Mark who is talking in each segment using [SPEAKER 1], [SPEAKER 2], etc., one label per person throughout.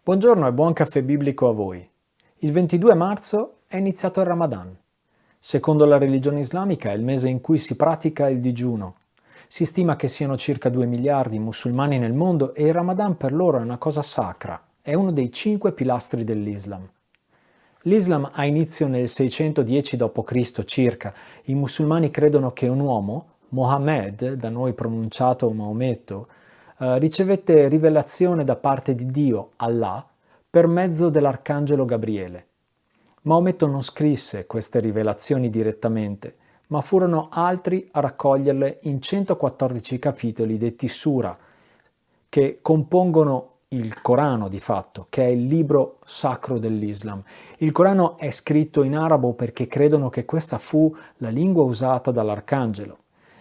[SPEAKER 1] Buongiorno e buon caffè biblico a voi. Il 22 marzo è iniziato il Ramadan. Secondo la religione islamica è il mese in cui si pratica il digiuno. Si stima che siano circa 2 miliardi i musulmani nel mondo e il Ramadan per loro è una cosa sacra, è uno dei 5 pilastri dell'Islam. L'Islam ha inizio nel 610 d.C. circa. I musulmani credono che un uomo, Mohammed, da noi pronunciato Maometto, ricevette rivelazione da parte di Dio, Allah, per mezzo dell'arcangelo Gabriele. Maometto non scrisse queste rivelazioni direttamente, ma furono altri a raccoglierle in 114 capitoli detti sura, che compongono il Corano di fatto, che è il libro sacro dell'Islam. Il Corano è scritto in arabo perché credono che questa fu la lingua usata dall'arcangelo.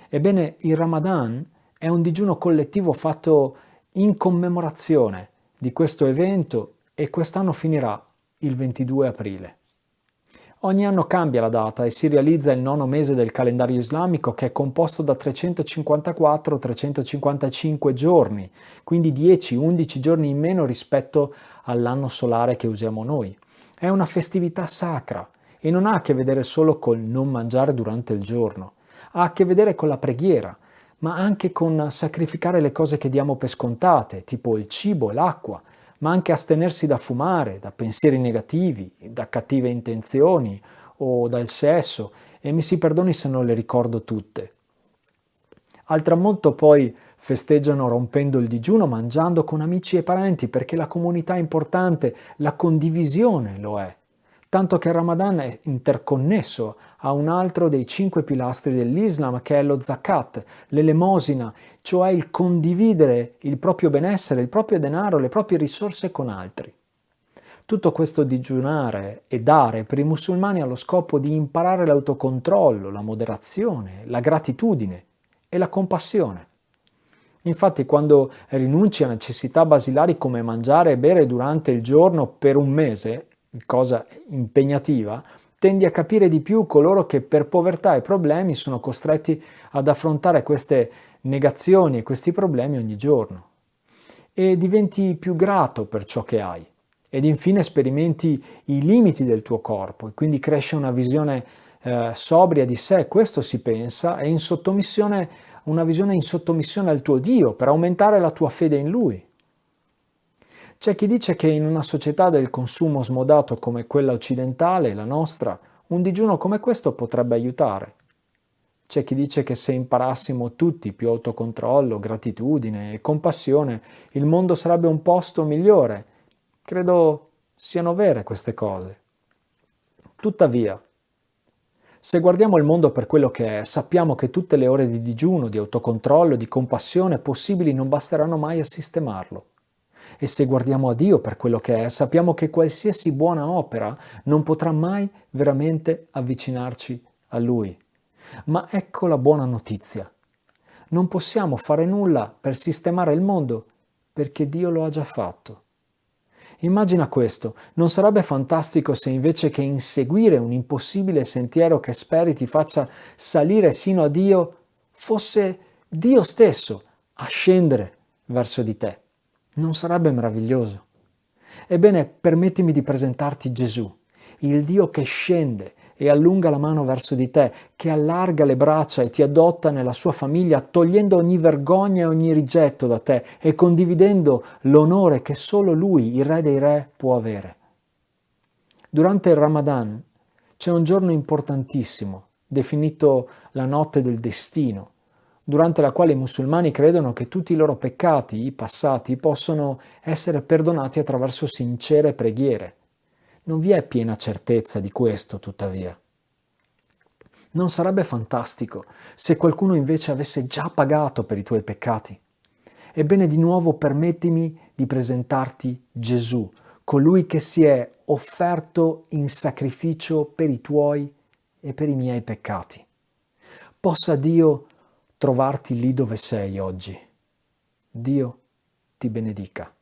[SPEAKER 1] Ebbene, il Ramadan è un digiuno collettivo fatto in commemorazione di questo evento e quest'anno finirà il 22 aprile. Ogni anno cambia la data e si realizza il nono mese del calendario islamico che è composto da 354-355 giorni, quindi 10-11 giorni in meno rispetto all'anno solare che usiamo noi. È una festività sacra e non ha a che vedere solo col non mangiare durante il giorno, ha a che vedere con la preghiera, ma anche con sacrificare le cose che diamo per scontate, tipo il cibo e l'acqua, ma anche astenersi da fumare, da pensieri negativi, da cattive intenzioni o dal sesso, e mi si perdoni se non le ricordo tutte. Al tramonto poi festeggiano rompendo il digiuno, mangiando con amici e parenti, perché la comunità è importante, la condivisione lo è. Tanto che il Ramadan è interconnesso a un altro dei 5 pilastri dell'Islam, che è lo zakat, l'elemosina, cioè il condividere il proprio benessere, il proprio denaro, le proprie risorse con altri. Tutto questo digiunare e dare per i musulmani ha lo scopo di imparare l'autocontrollo, la moderazione, la gratitudine e la compassione. Infatti, quando rinunci a necessità basilari come mangiare e bere durante il giorno per un mese, cosa impegnativa, tendi a capire di più coloro che per povertà e problemi sono costretti ad affrontare queste negazioni e questi problemi ogni giorno. E diventi più grato per ciò che hai. Ed infine sperimenti i limiti del tuo corpo e quindi cresce una visione sobria di sé, questo si pensa, e in sottomissione, una visione in sottomissione al tuo Dio per aumentare la tua fede in Lui. C'è chi dice che in una società del consumo smodato come quella occidentale, la nostra, un digiuno come questo potrebbe aiutare. C'è chi dice che se imparassimo tutti più autocontrollo, gratitudine e compassione, il mondo sarebbe un posto migliore. Credo siano vere queste cose. Tuttavia, se guardiamo il mondo per quello che è, sappiamo che tutte le ore di digiuno, di autocontrollo, di compassione possibili non basteranno mai a sistemarlo. E se guardiamo a Dio per quello che è, sappiamo che qualsiasi buona opera non potrà mai veramente avvicinarci a Lui. Ma ecco la buona notizia. Non possiamo fare nulla per sistemare il mondo perché Dio lo ha già fatto. Immagina questo, non sarebbe fantastico se invece che inseguire un impossibile sentiero che speri ti faccia salire sino a Dio, fosse Dio stesso a scendere verso di te? Non sarebbe meraviglioso? Ebbene, permettimi di presentarti Gesù, il Dio che scende e allunga la mano verso di te, che allarga le braccia e ti adotta nella sua famiglia, togliendo ogni vergogna e ogni rigetto da te e condividendo l'onore che solo Lui, il Re dei Re, può avere. Durante il Ramadan c'è un giorno importantissimo, definito la notte del destino, durante la quale i musulmani credono che tutti i loro peccati, i passati, possono essere perdonati attraverso sincere preghiere. Non vi è piena certezza di questo, tuttavia. Non sarebbe fantastico se qualcuno invece avesse già pagato per i tuoi peccati? Ebbene, di nuovo permettimi di presentarti Gesù, colui che si è offerto in sacrificio per i tuoi e per i miei peccati. Possa Dio trovarti lì dove sei oggi. Dio ti benedica.